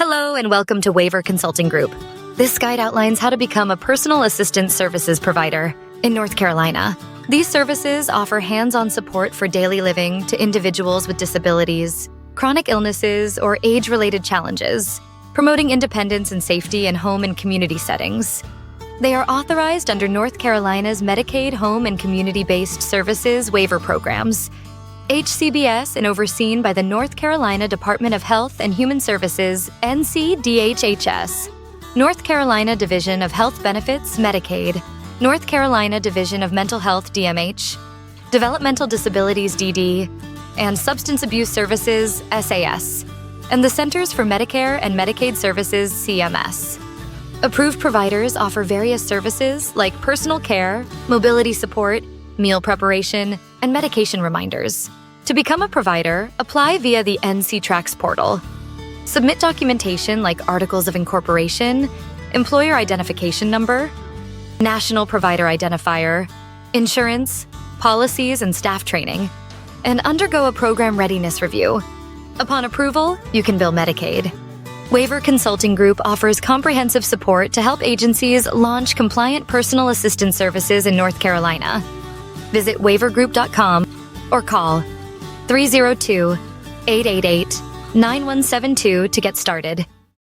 Hello and welcome to Waiver Consulting Group. This guide outlines how to become a personal assistance services provider in North Carolina. These services offer hands-on support for daily living to individuals with disabilities, chronic illnesses, or age-related challenges, promoting independence and safety in home and community settings. They are authorized under North Carolina's Medicaid home and community-based services waiver programs, HCBS, and overseen by the North Carolina Department of Health and Human Services, NCDHHS, North Carolina Division of Health Benefits, Medicaid, North Carolina Division of Mental Health, DMH, Developmental Disabilities, DD, and Substance Abuse Services, SAS, and the Centers for Medicare and Medicaid Services, CMS. Approved providers offer various services like personal care, mobility support, meal preparation, and medication reminders. To become a provider, apply via the NC Tracks portal. Submit documentation like articles of incorporation, employer identification number, national provider identifier, insurance, policies, and staff training, and undergo a program readiness review. Upon approval, you can bill Medicaid. Waiver Consulting Group offers comprehensive support to help agencies launch compliant personal assistance services in North Carolina. Visit waivergroup.com or call 302-888-9172 to get started.